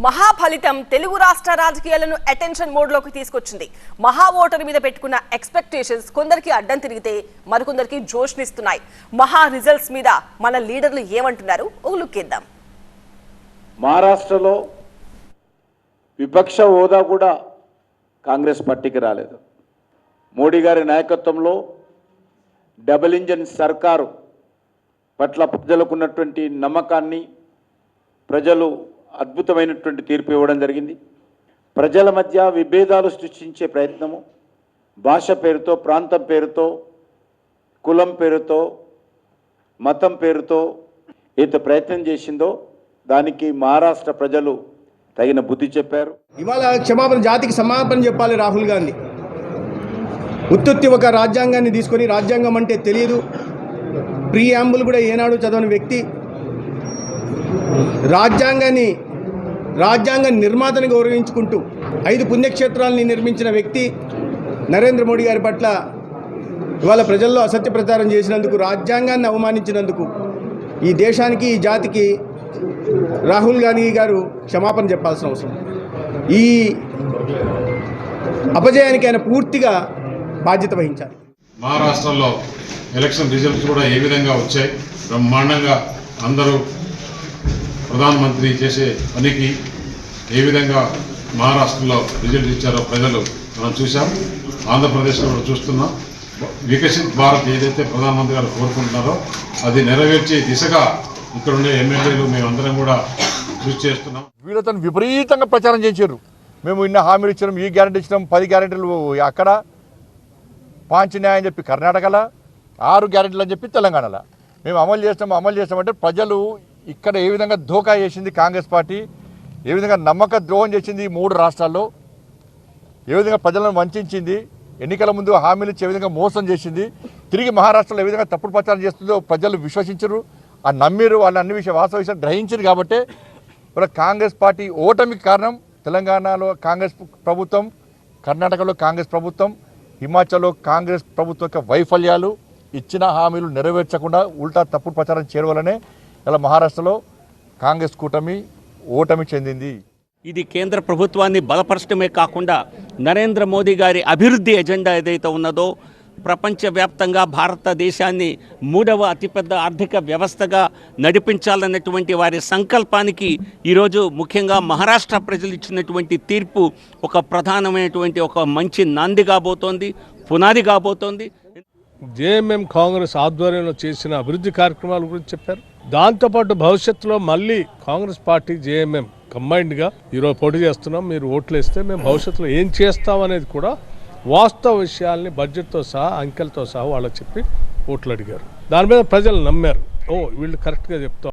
మహాఫలితం తెలుగు రాష్ట్ర రాజకీయాలను అటెన్షన్ మోడ్లోకి తీసుకొచ్చింది. మహా ఓటరు మీద పెట్టుకున్న ఎక్స్పెక్టేషన్స్ కొందరికి అడ్డం తిరిగితే మరికొందరికి జోష్నిస్తున్నాయి. మహా రిజల్ట్స్ మీద మన లీడర్లు ఏమంటున్నారు ఒక లుక్ ఇద్దాం. మహారాష్ట్రలో విపక్ష హోదా కూడా కాంగ్రెస్ పార్టీకి రాలేదు. మోడీ గారి నాయకత్వంలో డబుల్ ఇంజన్ సర్కారు పట్ల ప్రజలకు ఉన్నటువంటి నమ్మకాన్ని ప్రజలు అద్భుతమైనటువంటి తీర్పు ఇవ్వడం జరిగింది. ప్రజల మధ్య విభేదాలు సృష్టించే ప్రయత్నము, భాష పేరుతో, ప్రాంతం పేరుతో, కులం పేరుతో, మతం పేరుతో ఏదో ప్రయత్నం చేసిందో దానికి మహారాష్ట్ర ప్రజలు తగిన బుద్ధి చెప్పారు. ఇవాళ క్షమాపణ, జాతికి సమాపణ చెప్పాలి రాహుల్ గాంధీ. ఉత్తుత్తి ఒక రాజ్యాంగాన్ని తీసుకొని, రాజ్యాంగం అంటే తెలియదు, ప్రీయాంబుల్ కూడా ఏనాడు చదవని వ్యక్తి, రాజ్యాంగ నిర్మాతని గౌరవించుకుంటూ 5 పుణ్యక్షేత్రాలని నిర్మించిన వ్యక్తి నరేంద్ర మోడీ గారి పట్ల ఇవాళ ప్రజల్లో అసత్య ప్రచారం చేసినందుకు, రాజ్యాంగాన్ని అవమానించినందుకు ఈ దేశానికి, ఈ జాతికి రాహుల్ గాంధీ గారు క్షమాపణ చెప్పాల్సిన అవసరం. ఈ అపజయానికి ఆయన పూర్తిగా బాధ్యత వహించాలి. మహారాష్ట్రలో ఎలక్షన్ రిజల్ట్స్ కూడా ఏ విధంగా వచ్చాయి, బ్రహ్మాండంగా అందరూ ప్రధానమంత్రి చేసే పనికి ఏ విధంగా మహారాష్ట్రలో రిజల్ట్ ఇచ్చారో ప్రజలు మనం చూసాం. ఆంధ్రప్రదేశ్లో కూడా చూస్తున్నాం. వికసిత్ భారత్ ఏదైతే ప్రధానమంత్రి గారు కోరుకుంటున్నారో అది నెరవేర్చే దిశగా ఇక్కడ ఉండే ఎమ్మెల్యేలు మేమందరం కూడా కృషి చేస్తున్నాం. వీళ్ళతో విపరీతంగా ప్రచారం చేశారు. మేము ఇన్న హామీలు ఇచ్చినాం, ఈ గ్యారెంటీ ఇచ్చినాం, 10 గ్యారెంటీలు అక్కడ, పాంచన్యాయం చెప్పి కర్ణాటకలో, 6 గ్యారెంటీలు అని చెప్పి తెలంగాణలో మేము అమలు చేస్తామంటే ప్రజలు ఇక్కడ ఏ విధంగా ధోకా చేసింది కాంగ్రెస్ పార్టీ, ఏ విధంగా నమ్మక ద్రోహం చేసింది 3 రాష్ట్రాల్లో, ఏ విధంగా ప్రజలను వంచింది, ఎన్నికల ముందు హామీలు ఇచ్చి ఏ విధంగా మోసం చేసింది, తిరిగి మహారాష్ట్రలో ఏ విధంగా తప్పుడు ప్రచారం చేస్తుందో ప్రజలు విశ్వసించరు, ఆ నమ్మిరు, వాళ్ళు అన్ని వాస్తవ విషయాలు గ్రహించారు. కాబట్టి ఇప్పుడు కాంగ్రెస్ పార్టీ ఓటమికి కారణం తెలంగాణలో కాంగ్రెస్ ప్రభుత్వం, కర్ణాటకలో కాంగ్రెస్ ప్రభుత్వం, హిమాచల్లో కాంగ్రెస్ ప్రభుత్వం యొక్క వైఫల్యాలు, ఇచ్చిన హామీలు నెరవేర్చకుండా ఉల్టా తప్పుడు ప్రచారం చేయడం వల్లనే ఇలా మహారాష్ట్రలో కాంగ్రెస్ కూటమి ఓటమి చెందింది. ఇది కేంద్ర ప్రభుత్వాన్ని బలపరచడమే కాకుండా నరేంద్ర మోదీ గారి అభివృద్ధి ఎజెండా ఏదైతే ఉన్నదో, ప్రపంచవ్యాప్తంగా భారతదేశాన్ని 3వ అతిపెద్ద ఆర్థిక వ్యవస్థగా నడిపించాలన్నటువంటి వారి సంకల్పానికి ఈరోజు ముఖ్యంగా మహారాష్ట్ర ప్రజలు ఇచ్చినటువంటి తీర్పు ఒక ప్రధానమైనటువంటి ఒక మంచి నాంది కాబోతోంది, పునాది కాబోతోంది. జేఎంఎం కాంగ్రెస్ ఆధ్వర్యంలో చేసిన అభివృద్ధి కార్యక్రమాల గురించి చెప్పారు. దాంతోపాటు భవిష్యత్తులో మళ్ళీ కాంగ్రెస్ పార్టీ, జేఎంఎం కంబైన్డ్గా ఈరోజు పోటీ చేస్తున్నాం, మీరు ఓట్లు వేస్తే మేము భవిష్యత్తులో ఏం చేస్తాం అనేది కూడా వాస్తవ విషయాల్ని బడ్జెట్తో సహా, అంకెలతో సహా వాళ్ళకి చెప్పి ఓట్లు అడిగారు. దాని మీద ప్రజలు నమ్మారు. వీళ్ళు కరెక్ట్గా చెప్తాం.